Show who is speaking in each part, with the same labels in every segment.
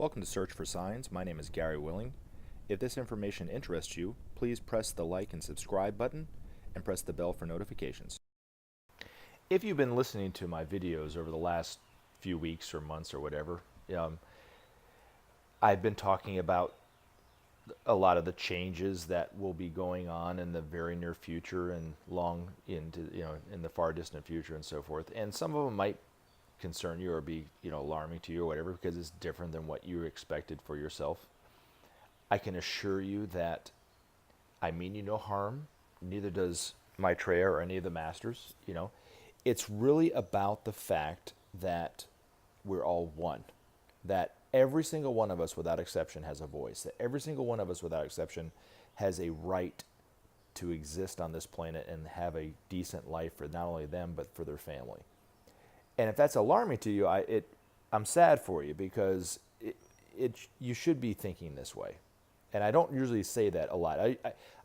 Speaker 1: Welcome to Search for Signs. My name is Gary Willing. If this information interests you, please press the like and subscribe button and press the bell for notifications. If you've been listening to my videos over the last few weeks or months or whatever, I've been talking about a lot of the changes that will be going on in the very near future and long into, in the far distant future and so forth. And some of them might concern you or be, alarming to you or whatever, because it's different than what you expected for yourself. I can assure you that I mean you no harm. Neither does Maitreya or any of the masters. It's really about the fact that we're all one. That every single one of us, without exception, has a voice. That every single one of us, without exception, has a right to exist on this planet and have a decent life for not only them but for their family. And if that's alarming to you, I'm sad for you, because you should be thinking this way. And I don't usually say that a lot.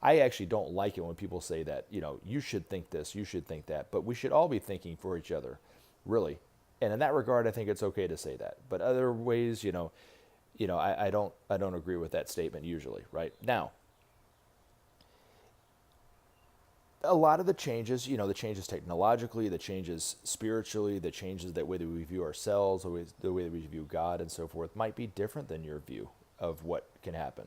Speaker 1: I actually don't like it when people say that, you should think this, you should think that. But we should all be thinking for each other, really. And in that regard, I think it's okay to say that. But other ways, I don't agree with that statement usually, right? Now, a lot of the changes, the changes technologically, the changes spiritually, the changes that way that we view ourselves, the way that we view God and so forth, might be different than your view of what can happen.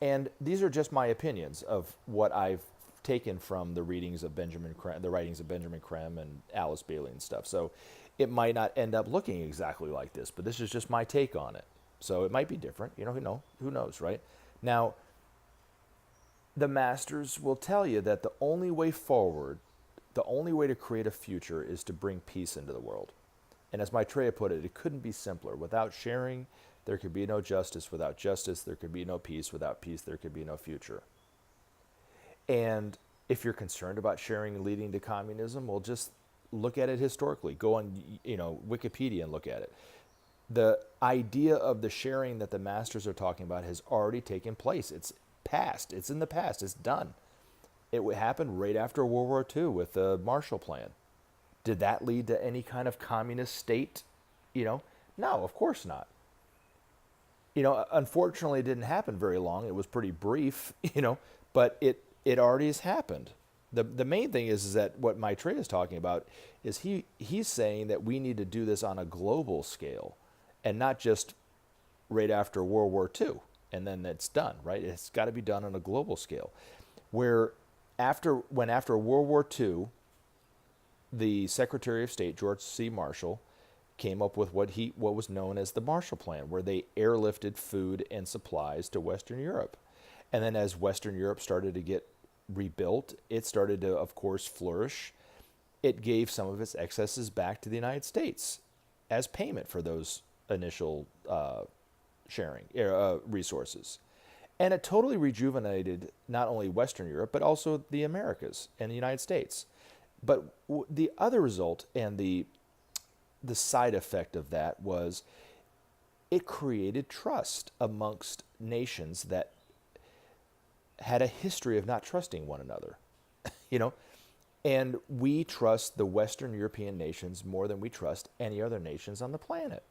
Speaker 1: And these are just my opinions of what I've taken from the readings of the writings of Benjamin Creme and Alice Bailey and stuff. So it might not end up looking exactly like this, but this is just my take on it. So it might be different. Who knows, right? Now, the masters will tell you that the only way forward, the only way to create a future, is to bring peace into the world. And as Maitreya put it, it couldn't be simpler. Without sharing, there could be no justice. Without justice, there could be no peace. Without peace, there could be no future. And if you're concerned about sharing leading to communism, well, just look at it historically. Go on, Wikipedia and look at it. The idea of the sharing that the masters are talking about has already taken place. It's past. It's in the past. It's done. It would happen right after World War II with the Marshall Plan. Did that lead to any kind of communist state? No, of course not. Unfortunately, it didn't happen very long. It was pretty brief, but it already has happened. The main thing is that what Maitreya is talking about is he's saying that we need to do this on a global scale and not just right after World War II. And then it's done, right? It's got to be done on a global scale. Where after World War II, the Secretary of State, George C. Marshall, came up with what was known as the Marshall Plan, where they airlifted food and supplies to Western Europe. And then as Western Europe started to get rebuilt, it started to, of course, flourish. It gave some of its excesses back to the United States as payment for those initial sharing resources. And it totally rejuvenated not only Western Europe, but also the Americas and the United States. But the other result and the side effect of that was it created trust amongst nations that had a history of not trusting one another. And we trust the Western European nations more than we trust any other nations on the planet.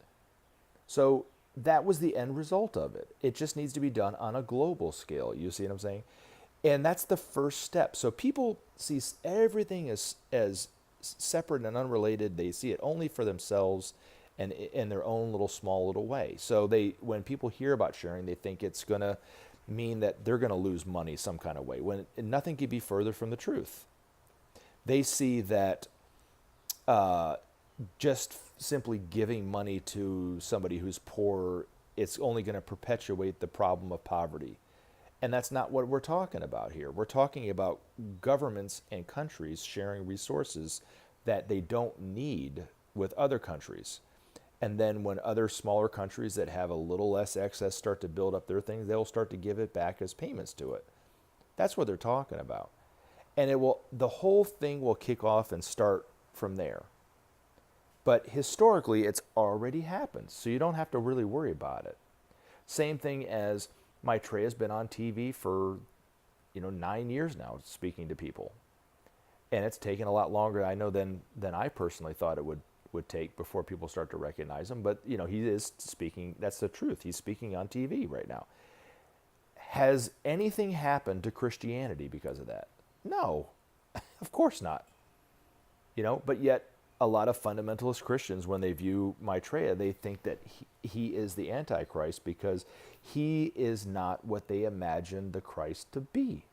Speaker 1: So that was the end result of it. It just needs to be done on a global scale. You see what I'm saying? And that's the first step. So people see everything as separate and unrelated. They see it only for themselves and in their own small little way. So when people hear about sharing, they think it's going to mean that they're going to lose money some kind of way, when nothing could be further from the truth. They see that just simply giving money to somebody who's poor, it's only going to perpetuate the problem of poverty. And that's not what we're talking about here. We're talking about governments and countries sharing resources that they don't need with other countries. And then when other smaller countries that have a little less excess start to build up their things, they'll start to give it back as payments to it. That's what they're talking about. And the whole thing will kick off and start from there. But historically, it's already happened, so you don't have to really worry about it. Same thing as Maitreya's been on TV for, 9 years now, speaking to people. And it's taken a lot longer, I know, than I personally thought it would take before people start to recognize him. But, he is speaking, that's the truth. He's speaking on TV right now. Has anything happened to Christianity because of that? No, of course not. But yet a lot of fundamentalist Christians, when they view Maitreya, they think that he is the Antichrist because he is not what they imagined the Christ to be.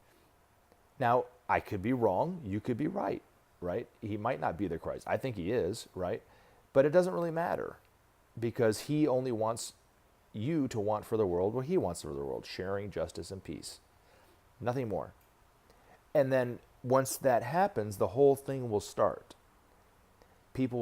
Speaker 1: Now, I could be wrong. You could be right? He might not be the Christ. I think he is, right? But it doesn't really matter because he only wants you to want for the world what he wants for the world, sharing, justice, and peace. Nothing more. And then once that happens, the whole thing will start. Lives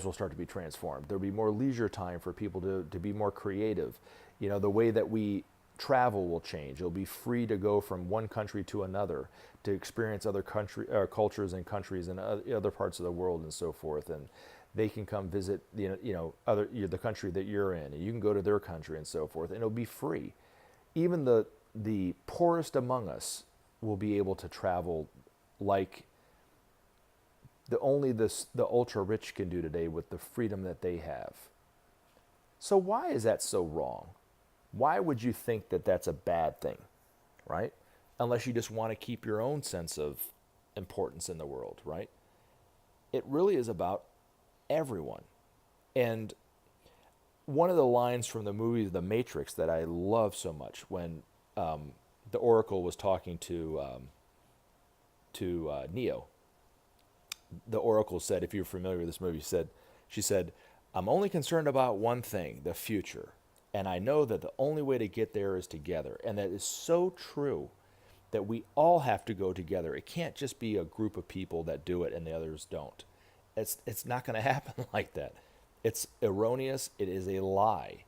Speaker 1: will start to be transformed. There'll be more leisure time for people to be more creative. The way that we travel will change. It'll be free to go from one country to another, to experience other cultures and countries and other parts of the world and so forth. And they can come visit the country that you're in, and you can go to their country and so forth. And it'll be free. Even the poorest among us will be able to travel like the ultra rich can do today with the freedom that they have. So why is that so wrong? Why would you think that that's a bad thing, right? Unless you just want to keep your own sense of importance in the world, right? It really is about everyone. And one of the lines from the movie The Matrix that I love so much, when the Oracle was talking to Neo, the Oracle said, if you're familiar with this movie, she said, "I'm only concerned about one thing, the future. And I know that the only way to get there is together." And that is so true, that we all have to go together. It can't just be a group of people that do it and the others don't. It's not going to happen like that. It's erroneous. It is a lie.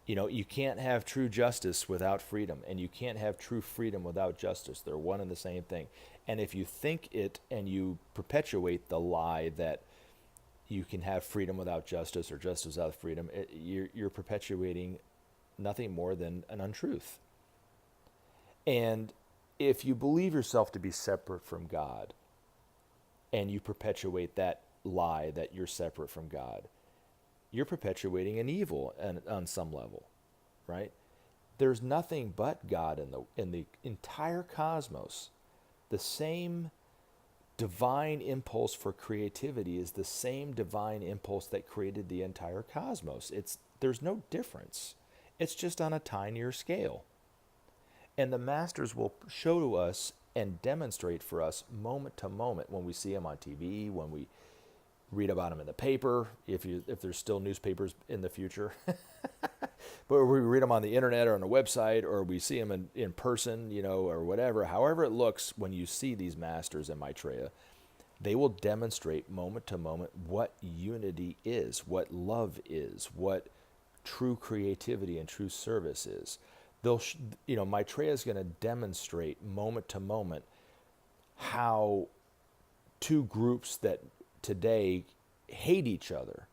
Speaker 1: You can't have true justice without freedom, and you can't have true freedom without justice. They're one and the same thing. And if you think it and you perpetuate the lie that you can have freedom without justice or justice without freedom, you're perpetuating nothing more than an untruth. And if you believe yourself to be separate from God and you perpetuate that lie that you're separate from God, you're perpetuating an evil on some level, right? There's nothing but God in the entire cosmos. The same divine impulse for creativity is the same divine impulse that created the entire cosmos. There's no difference. It's just on a tinier scale. And the masters will show to us and demonstrate for us moment to moment when we see them on TV, when we read about them in the paper, if there's still newspapers in the future. But we read them on the internet or on a website, or we see them in person, or whatever. However it looks, when you see these masters in Maitreya, they will demonstrate moment to moment what unity is, what love is, what true creativity and true service is. Maitreya is going to demonstrate moment to moment how two groups that today hate each other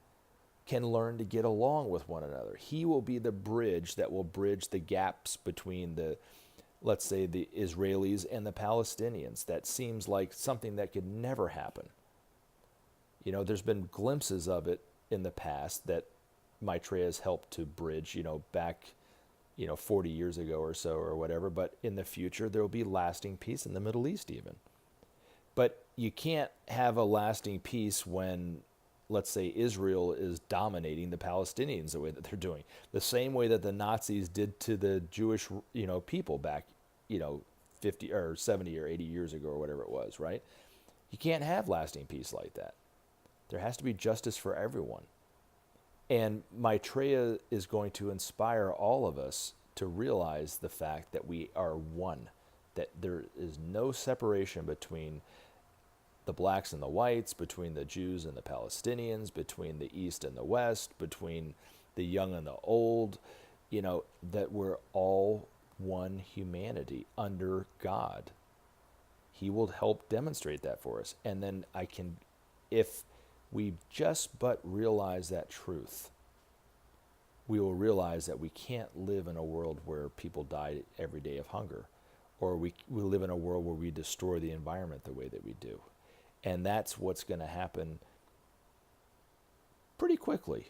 Speaker 1: can learn to get along with one another. He will be the bridge that will bridge the gaps between let's say, the Israelis and the Palestinians. That seems like something that could never happen. There's been glimpses of it in the past that Maitreya has helped to bridge, back, 40 years ago or so or whatever. But in the future, there will be lasting peace in the Middle East even. But you can't have a lasting peace when, let's say, Israel is dominating the Palestinians the way that they're doing. The same way that the Nazis did to the Jewish, people back, 50 or 70 or 80 years ago or whatever it was, right? You can't have lasting peace like that. There has to be justice for everyone. And Maitreya is going to inspire all of us to realize the fact that we are one, that there is no separation between the blacks and the whites, between the Jews and the Palestinians, between the East and the West, between the young and the old, that we're all one humanity under God. He will help demonstrate that for us. And then if we just but realize that truth, we will realize that we can't live in a world where people die every day of hunger, or we live in a world where we destroy the environment the way that we do. And that's what's going to happen pretty quickly.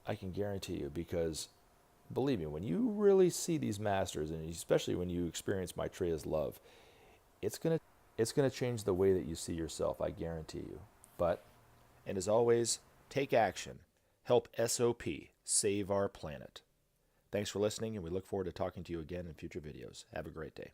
Speaker 1: I can guarantee you, because believe me, when you really see these masters, and especially when you experience Maitreya's love, it's gonna change the way that you see yourself. I guarantee you. But, and as always, take action. Help SOP save our planet. Thanks for listening, and we look forward to talking to you again in future videos. Have a great day.